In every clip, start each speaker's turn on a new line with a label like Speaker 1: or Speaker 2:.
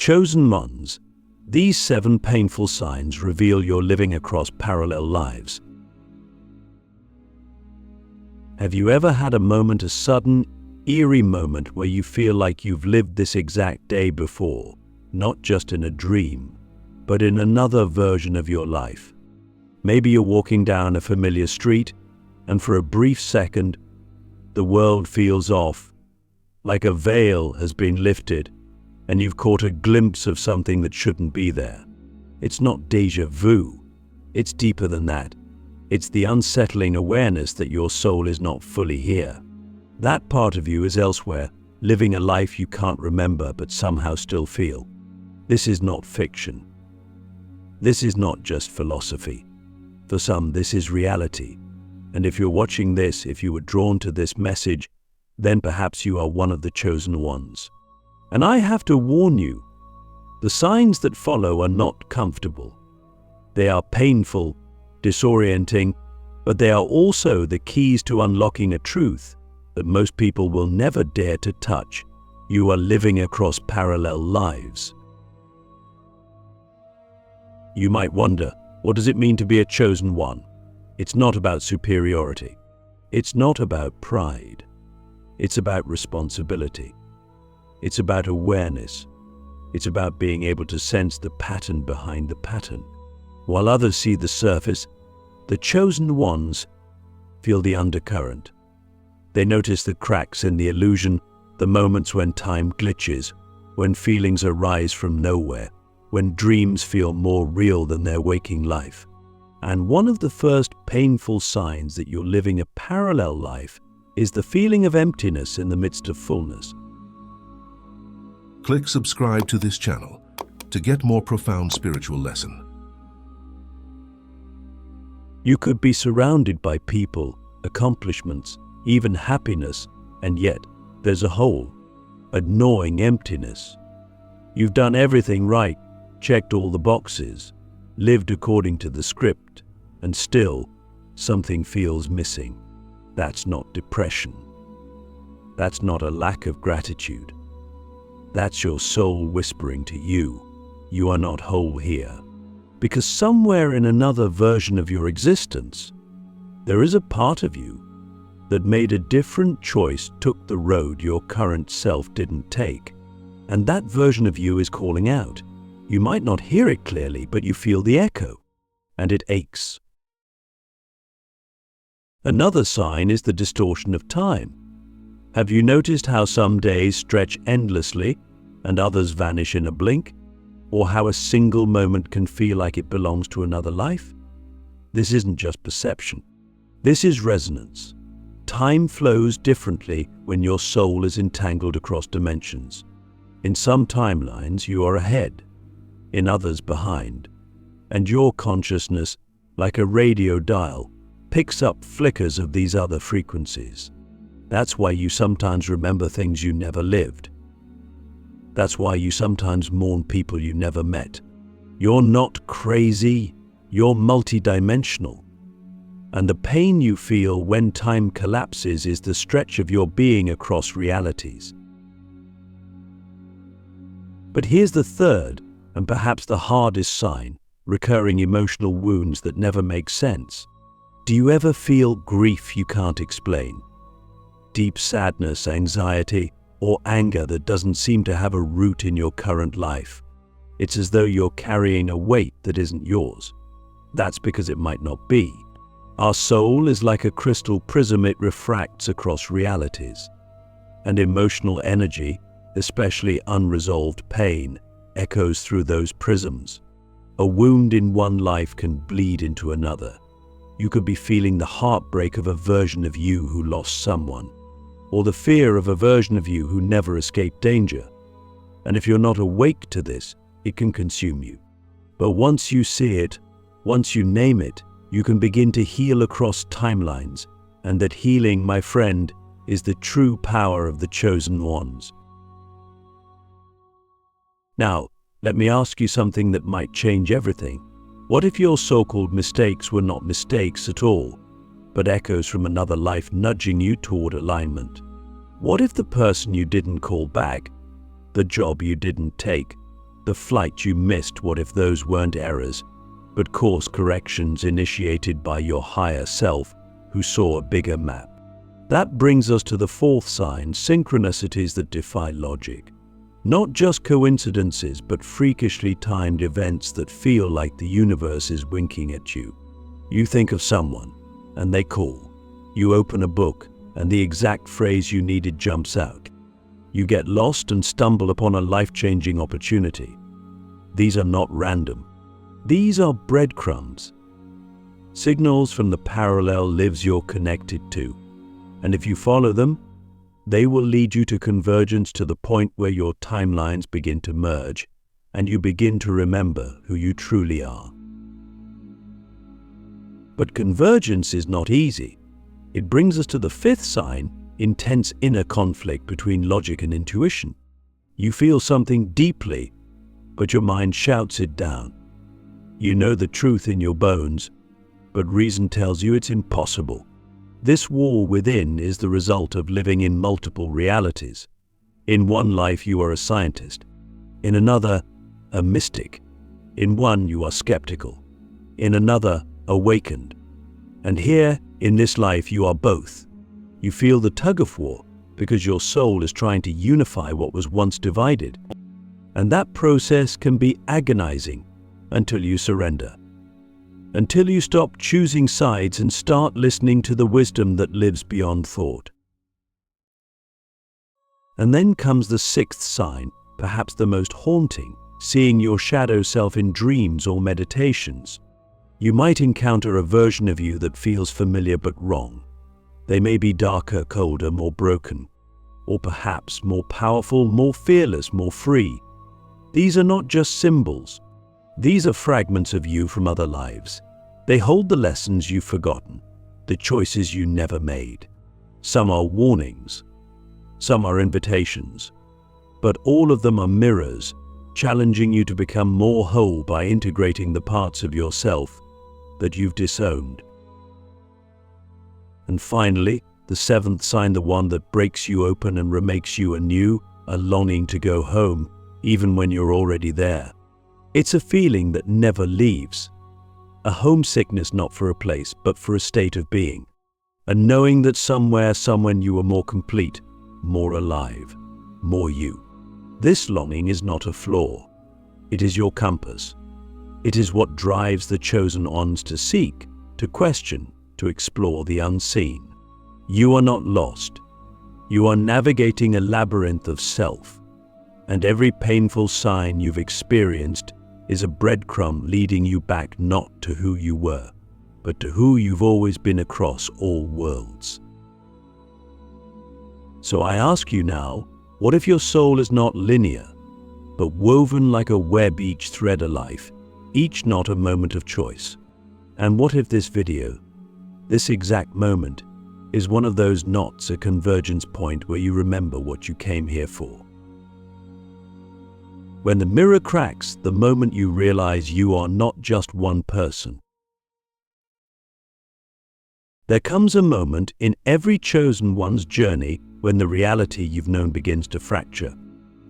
Speaker 1: chosen ones. These 7 painful signs reveal you're living across parallel lives. Have you ever had a moment, a sudden, eerie moment where you feel like you've lived this exact day before, not just in a dream, but in another version of your life? Maybe you're walking down a familiar street, and for a brief second, the world feels off, like a veil has been lifted, and you've caught a glimpse of something that shouldn't be there. It's not déjà vu. It's deeper than that. It's the unsettling awareness that your soul is not fully here. That part of you is elsewhere, living a life you can't remember but somehow still feel. This is not fiction. This is not just philosophy. For some, this is reality. And if you're watching this, if you were drawn to this message, then perhaps you are one of the chosen ones. And I have to warn you, the signs that follow are not comfortable. They are painful, disorienting, but they are also the keys to unlocking a truth that most people will never dare to touch. You are living across parallel lives. You might wonder, what does it mean to be a chosen one? It's not about superiority. It's not about pride. It's about responsibility. It's about awareness. It's about being able to sense the pattern behind the pattern. While others see the surface, the chosen ones feel the undercurrent. They notice the cracks in the illusion, the moments when time glitches, when feelings arise from nowhere, when dreams feel more real than their waking life. And one of the first painful signs that you're living a parallel life is the feeling of emptiness in the midst of fullness.
Speaker 2: Click subscribe to this channel to get more profound spiritual lesson.
Speaker 1: You could be surrounded by people, accomplishments, even happiness, and yet there's a hole, a gnawing emptiness. You've done everything right, checked all the boxes, lived according to the script, and still something feels missing. That's not depression. That's not a lack of gratitude. That's your soul whispering to you, you are not whole here. Because somewhere in another version of your existence, there is a part of you that made a different choice, took the road your current self didn't take. And that version of you is calling out. You might not hear it clearly, but you feel the echo, and it aches. Another sign is the distortion of time. Have you noticed how some days stretch endlessly and others vanish in a blink? Or how a single moment can feel like it belongs to another life? This isn't just perception. This is resonance. Time flows differently when your soul is entangled across dimensions. In some timelines, you are ahead, in others behind, and your consciousness, like a radio dial, picks up flickers of these other frequencies. That's why you sometimes remember things you never lived. That's why you sometimes mourn people you never met. You're not crazy, you're multidimensional. And the pain you feel when time collapses is the stretch of your being across realities. But here's the third, and perhaps the hardest sign, recurring emotional wounds that never make sense. Do you ever feel grief you can't explain? Deep sadness, anxiety, or anger that doesn't seem to have a root in your current life? It's as though you're carrying a weight that isn't yours. That's because it might not be. Our soul is like a crystal prism. It refracts across realities. And emotional energy, especially unresolved pain, echoes through those prisms. A wound in one life can bleed into another. You could be feeling the heartbreak of a version of you who lost someone, or the fear of a version of you who never escaped danger. And if you're not awake to this, it can consume you. But once you see it, once you name it, you can begin to heal across timelines, and that healing, my friend, is the true power of the chosen ones. Now, let me ask you something that might change everything. What if your so-called mistakes were not mistakes at all, but echoes from another life nudging you toward alignment? What if the person you didn't call back, the job you didn't take, the flight you missed? What if those weren't errors, but course corrections initiated by your higher self who saw a bigger map? That brings us to the fourth sign, synchronicities that defy logic. Not just coincidences, but freakishly timed events that feel like the universe is winking at you. You think of someone, and they call. You open a book, and the exact phrase you needed jumps out. You get lost and stumble upon a life-changing opportunity. These are not random. These are breadcrumbs. Signals from the parallel lives you're connected to. And if you follow them, they will lead you to convergence, to the point where your timelines begin to merge and you begin to remember who you truly are. But convergence is not easy. It brings us to the fifth sign, intense inner conflict between logic and intuition. You feel something deeply, but your mind shouts it down. You know the truth in your bones, but reason tells you it's impossible. This war within is the result of living in multiple realities. In one life you are a scientist, in another a mystic, in one you are skeptical, in another awakened, and here in this life you are both. You feel the tug of war because your soul is trying to unify what was once divided, and that process can be agonizing until you surrender. Until you stop choosing sides and start listening to the wisdom that lives beyond thought. And then comes the sixth sign, perhaps the most haunting, seeing your shadow self in dreams or meditations. You might encounter a version of you that feels familiar but wrong. They may be darker, colder, more broken, or perhaps more powerful, more fearless, more free. These are not just symbols. These are fragments of you from other lives. They hold the lessons you've forgotten, the choices you never made. Some are warnings, some are invitations, but all of them are mirrors, challenging you to become more whole by integrating the parts of yourself that you've disowned. And finally, the seventh sign, the one that breaks you open and remakes you anew, a longing to go home, even when you're already there. It's a feeling that never leaves. A homesickness not for a place, but for a state of being. A knowing that somewhere, someone you are more complete, more alive, more you. This longing is not a flaw. It is your compass. It is what drives the chosen ones to seek, to question, to explore the unseen. You are not lost. You are navigating a labyrinth of self. And every painful sign you've experienced is a breadcrumb leading you back not to who you were, but to who you've always been across all worlds. So I ask you now, what if your soul is not linear, but woven like a web, each thread a life, each knot a moment of choice? And what if this video, this exact moment, is one of those knots, a convergence point where you remember what you came here for? When the mirror cracks, the moment you realize you are not just one person. There comes a moment in every chosen one's journey when the reality you've known begins to fracture.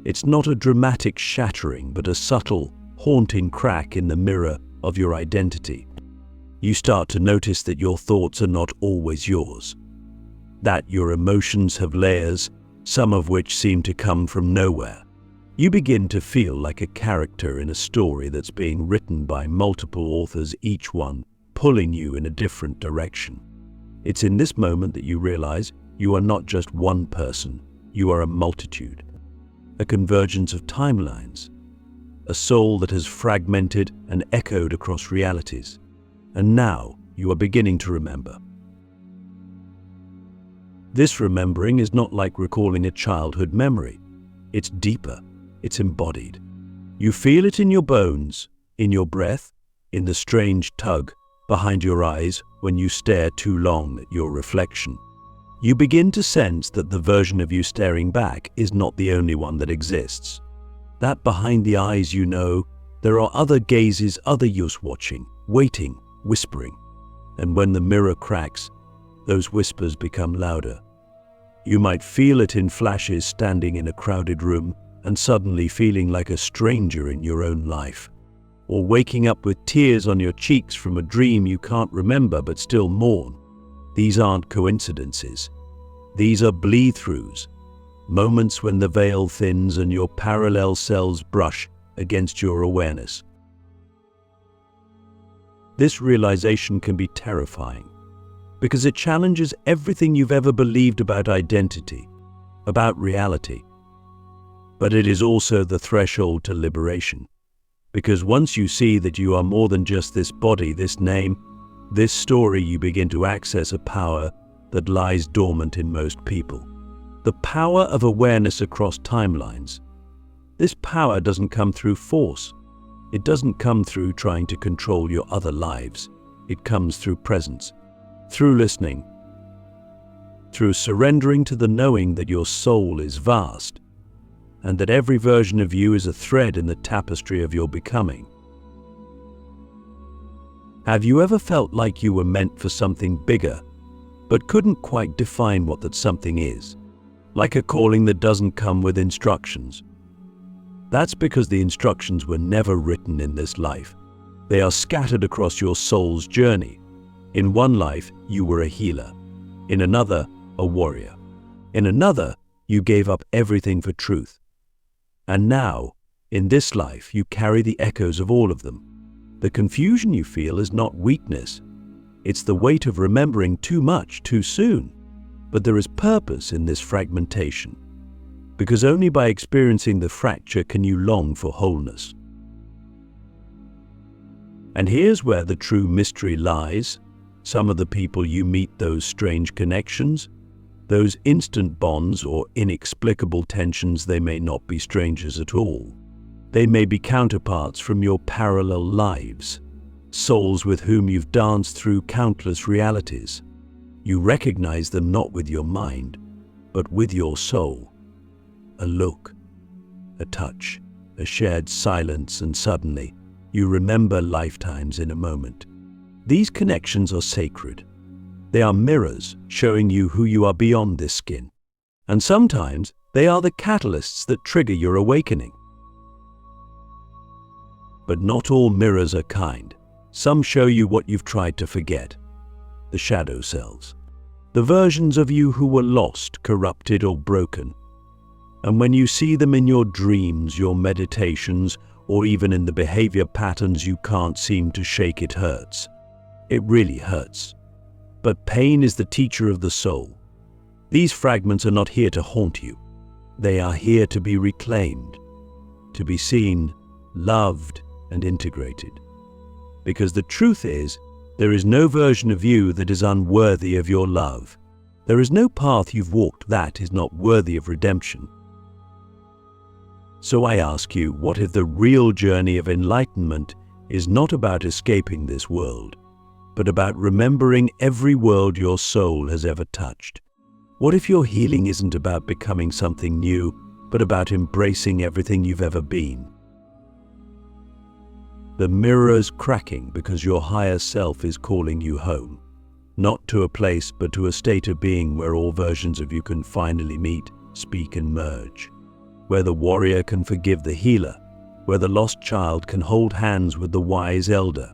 Speaker 1: It's not a dramatic shattering, but a subtle, haunting crack in the mirror of your identity. You start to notice that your thoughts are not always yours, that your emotions have layers, some of which seem to come from nowhere. You begin to feel like a character in a story that's being written by multiple authors, each one pulling you in a different direction. It's in this moment that you realize you are not just one person, you are a multitude, a convergence of timelines, a soul that has fragmented and echoed across realities. And now you are beginning to remember. This remembering is not like recalling a childhood memory. It's deeper. It's embodied. You feel it in your bones, in your breath, in the strange tug behind your eyes when you stare too long at your reflection. You begin to sense that the version of you staring back is not the only one that exists. That behind the eyes, you know, there are other gazes, other yous watching, waiting, whispering. And when the mirror cracks, those whispers become louder. You might feel it in flashes, standing in a crowded room, and suddenly feeling like a stranger in your own life, or waking up with tears on your cheeks from a dream you can't remember but still mourn. These aren't coincidences. These are bleed-throughs, moments when the veil thins and your parallel selves brush against your awareness. This realization can be terrifying because it challenges everything you've ever believed about identity, about reality. But it is also the threshold to liberation, because once you see that you are more than just this body, this name, this story, you begin to access a power that lies dormant in most people. The power of awareness across timelines. This power doesn't come through force. It doesn't come through trying to control your other lives. It comes through presence, through listening, through surrendering to the knowing that your soul is vast and that every version of you is a thread in the tapestry of your becoming. Have you ever felt like you were meant for something bigger, but couldn't quite define what that something is? Like a calling that doesn't come with instructions. That's because the instructions were never written in this life. They are scattered across your soul's journey. In one life, you were a healer. In another, a warrior. In another, you gave up everything for truth. And now, in this life, you carry the echoes of all of them. The confusion you feel is not weakness. It's the weight of remembering too much too soon. But there is purpose in this fragmentation, because only by experiencing the fracture can you long for wholeness. And here's where the true mystery lies. Some of the people you meet, those strange connections, those instant bonds or inexplicable tensions, they may not be strangers at all. They may be counterparts from your parallel lives, souls with whom you've danced through countless realities. You recognize them not with your mind, but with your soul. A look, a touch, a shared silence, and suddenly you remember lifetimes in a moment. These connections are sacred. They are mirrors showing you who you are beyond this skin. And sometimes they are the catalysts that trigger your awakening. But not all mirrors are kind. Some show you what you've tried to forget. The shadow selves. The versions of you who were lost, corrupted, or broken. And when you see them in your dreams, your meditations, or even in the behavior patterns you can't seem to shake, it hurts. It really hurts. But pain is the teacher of the soul. These fragments are not here to haunt you. They are here to be reclaimed, to be seen, loved, and integrated. Because the truth is, there is no version of you that is unworthy of your love. There is no path you've walked that is not worthy of redemption. So I ask you, what if the real journey of enlightenment is not about escaping this world, but about remembering every world your soul has ever touched? What if your healing isn't about becoming something new, but about embracing everything you've ever been? The mirror is cracking because your higher self is calling you home, not to a place but to a state of being where all versions of you can finally meet, speak, and merge. Where the warrior can forgive the healer, where the lost child can hold hands with the wise elder,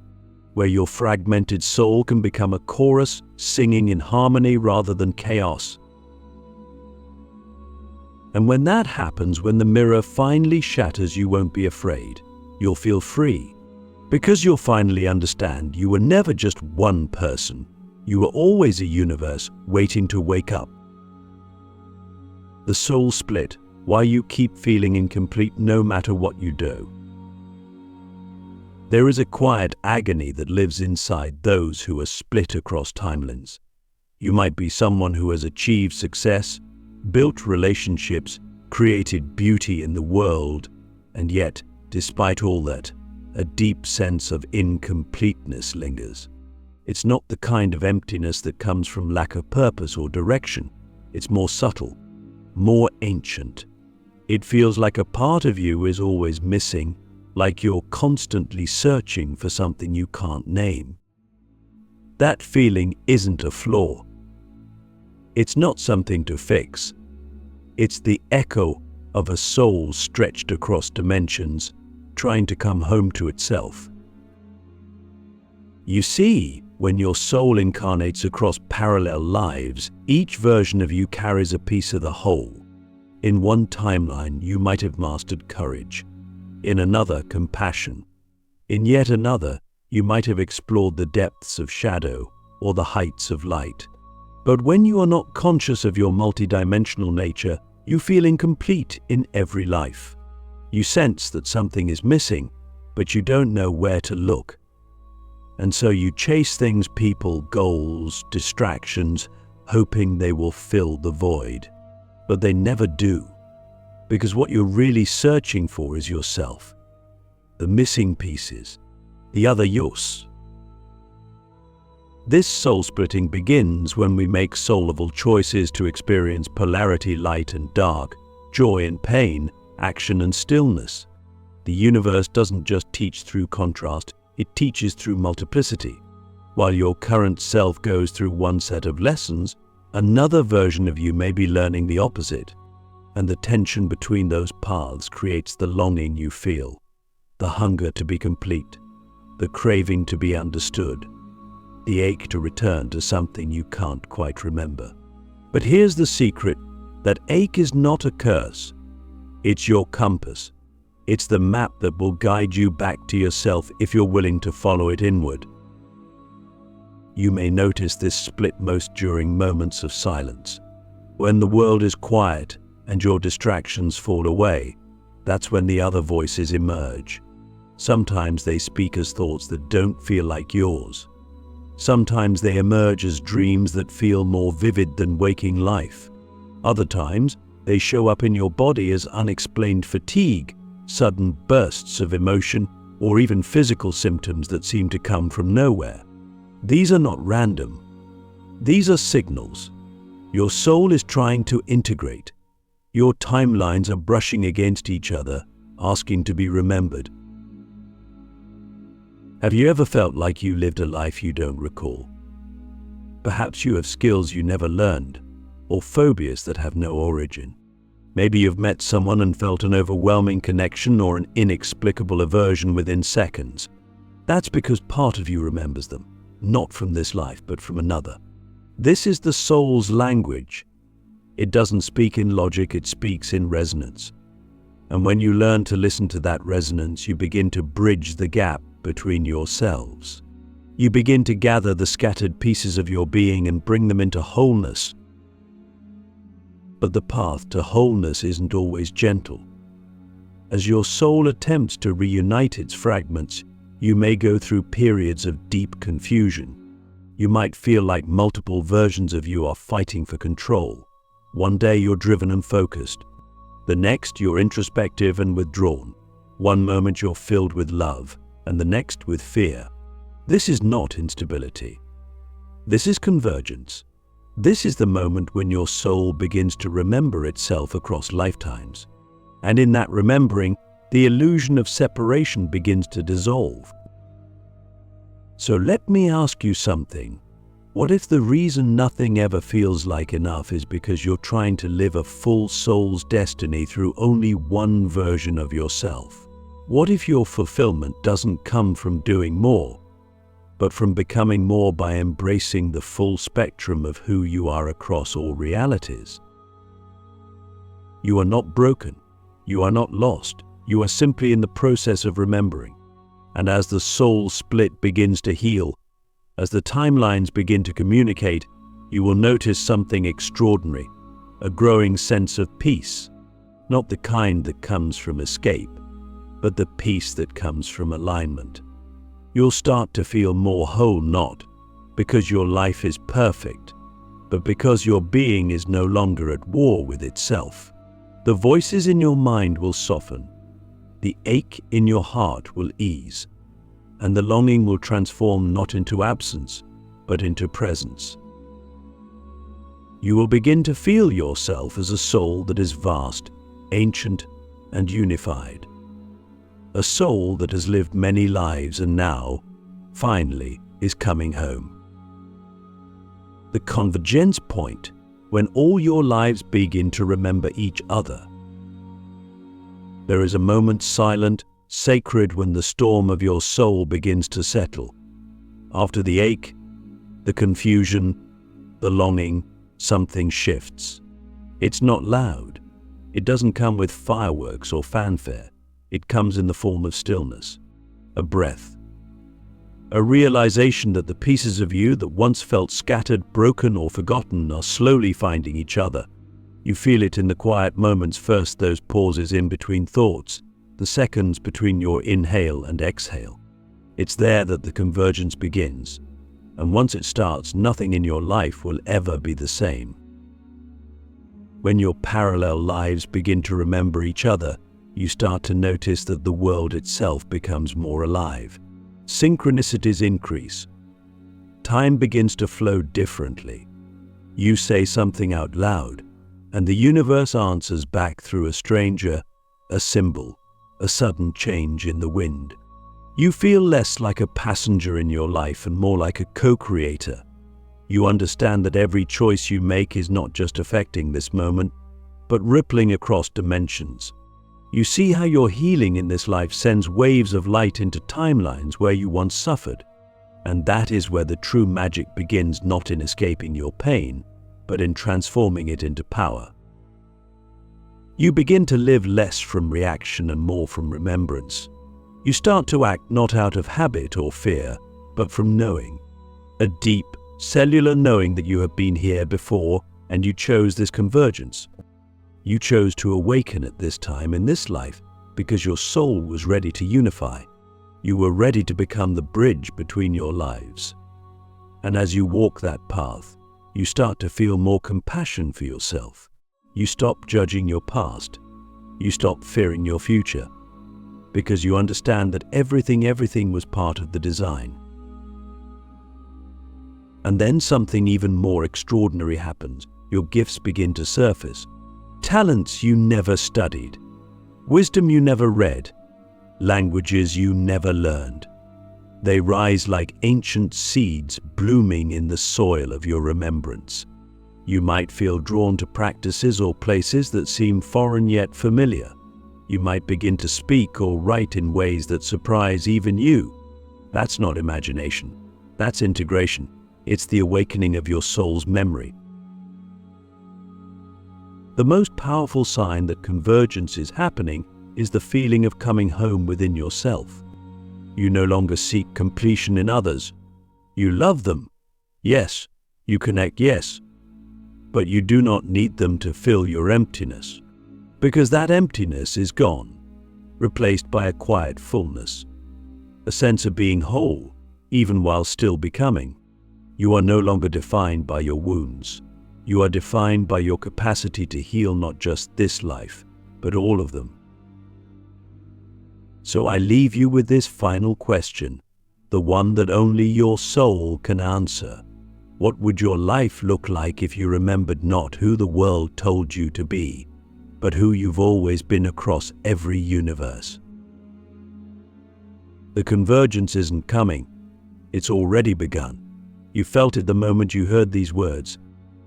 Speaker 1: where your fragmented soul can become a chorus singing in harmony rather than chaos. And when that happens, when the mirror finally shatters, you won't be afraid. You'll feel free, because you'll finally understand you were never just one person. You were always a universe waiting to wake up. The soul split, why you keep feeling incomplete no matter what you do. There is a quiet agony that lives inside those who are split across timelines. You might be someone who has achieved success, built relationships, created beauty in the world, and yet, despite all that, a deep sense of incompleteness lingers. It's not the kind of emptiness that comes from lack of purpose or direction. It's more subtle, more ancient. It feels like a part of you is always missing, like you're constantly searching for something you can't name. That feeling isn't a flaw. It's not something to fix. It's the echo of a soul stretched across dimensions, trying to come home to itself. You see, when your soul incarnates across parallel lives, each version of you carries a piece of the whole. In one timeline, you might have mastered courage. In another, compassion. In yet another, you might have explored the depths of shadow or the heights of light. But when you are not conscious of your multidimensional nature, you feel incomplete in every life. You sense that something is missing, but you don't know where to look. And so you chase things, people, goals, distractions, hoping they will fill the void. But they never do, because what you're really searching for is yourself, the missing pieces, the other yos. This soul-splitting begins when we make soul-level choices to experience polarity, light and dark, joy and pain, action and stillness. The universe doesn't just teach through contrast, it teaches through multiplicity. While your current self goes through one set of lessons, another version of you may be learning the opposite. And the tension between those paths creates the longing you feel, the hunger to be complete, the craving to be understood, the ache to return to something you can't quite remember. But here's the secret: that ache is not a curse. It's your compass. It's the map that will guide you back to yourself if you're willing to follow it inward. You may notice this split most during moments of silence. When the world is quiet and your distractions fall away, that's when the other voices emerge. Sometimes they speak as thoughts that don't feel like yours. Sometimes they emerge as dreams that feel more vivid than waking life. Other times, they show up in your body as unexplained fatigue, sudden bursts of emotion, or even physical symptoms that seem to come from nowhere. These are not random. These are signals. Your soul is trying to integrate. Your timelines are brushing against each other, asking to be remembered. Have you ever felt like you lived a life you don't recall? Perhaps you have skills you never learned, or phobias that have no origin. Maybe you've met someone and felt an overwhelming connection or an inexplicable aversion within seconds. That's because part of you remembers them, not from this life, but from another. This is the soul's language. It doesn't speak in logic, it speaks in resonance. And when you learn to listen to that resonance, you begin to bridge the gap between yourselves. You begin to gather the scattered pieces of your being and bring them into wholeness. But the path to wholeness isn't always gentle. As your soul attempts to reunite its fragments, you may go through periods of deep confusion. You might feel like multiple versions of you are fighting for control. One day you're driven and focused. The next you're introspective and withdrawn. One moment you're filled with love, and the next with fear. This is not instability. This is convergence. This is the moment when your soul begins to remember itself across lifetimes. And in that remembering, the illusion of separation begins to dissolve. So let me ask you something. What if the reason nothing ever feels like enough is because you're trying to live a full soul's destiny through only one version of yourself? What if your fulfillment doesn't come from doing more, but from becoming more by embracing the full spectrum of who you are across all realities? You are not broken. You are not lost. You are simply in the process of remembering. And as the soul split begins to heal, as the timelines begin to communicate, you will notice something extraordinary, a growing sense of peace, not the kind that comes from escape, but the peace that comes from alignment. You'll start to feel more whole, not because your life is perfect, but because your being is no longer at war with itself. The voices in your mind will soften, the ache in your heart will ease, and the longing will transform not into absence, but into presence. You will begin to feel yourself as a soul that is vast, ancient, and unified. A soul that has lived many lives and now, finally, is coming home. The convergence point, when all your lives begin to remember each other. There is a moment silent, sacred when the storm of your soul begins to settle. After the ache, the confusion, the longing, something shifts. It's not loud. It doesn't come with fireworks or fanfare. It comes in the form of stillness, a breath, a realization that the pieces of you that once felt scattered, broken, or forgotten are slowly finding each other. You feel it in the quiet moments first, those pauses in between thoughts, the seconds between your inhale and exhale. It's there that the convergence begins, and once it starts, nothing in your life will ever be the same. When your parallel lives begin to remember each other, you start to notice that the world itself becomes more alive. Synchronicities increase. Time begins to flow differently. You say something out loud, and the universe answers back through a stranger, a symbol, a sudden change in the wind. You feel less like a passenger in your life and more like a co-creator. You understand that every choice you make is not just affecting this moment, but rippling across dimensions. You see how your healing in this life sends waves of light into timelines where you once suffered. And that is where the true magic begins, not in escaping your pain, but in transforming it into power. You begin to live less from reaction and more from remembrance. You start to act not out of habit or fear, but from knowing. A deep, cellular knowing that you have been here before and you chose this convergence. You chose to awaken at this time in this life because your soul was ready to unify. You were ready to become the bridge between your lives. And as you walk that path, you start to feel more compassion for yourself. You stop judging your past. You stop fearing your future, because you understand that everything was part of the design. And then something even more extraordinary happens. Your gifts begin to surface. Talents you never studied, wisdom you never read, languages you never learned. They rise like ancient seeds blooming in the soil of your remembrance. You might feel drawn to practices or places that seem foreign yet familiar. You might begin to speak or write in ways that surprise even you. That's not imagination. That's integration. It's the awakening of your soul's memory. The most powerful sign that convergence is happening is the feeling of coming home within yourself. You no longer seek completion in others. You love them, yes. You connect, yes. But you do not need them to fill your emptiness, because that emptiness is gone, replaced by a quiet fullness, a sense of being whole, even while still becoming. You are no longer defined by your wounds. You are defined by your capacity to heal not just this life, but all of them. So I leave you with this final question, the one that only your soul can answer. What would your life look like if you remembered not who the world told you to be, but who you've always been across every universe? The convergence isn't coming. It's already begun. You felt it the moment you heard these words.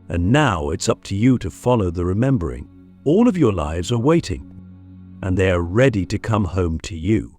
Speaker 1: And now it's up to you to follow the remembering. All of your lives are waiting, and they are ready to come home to you.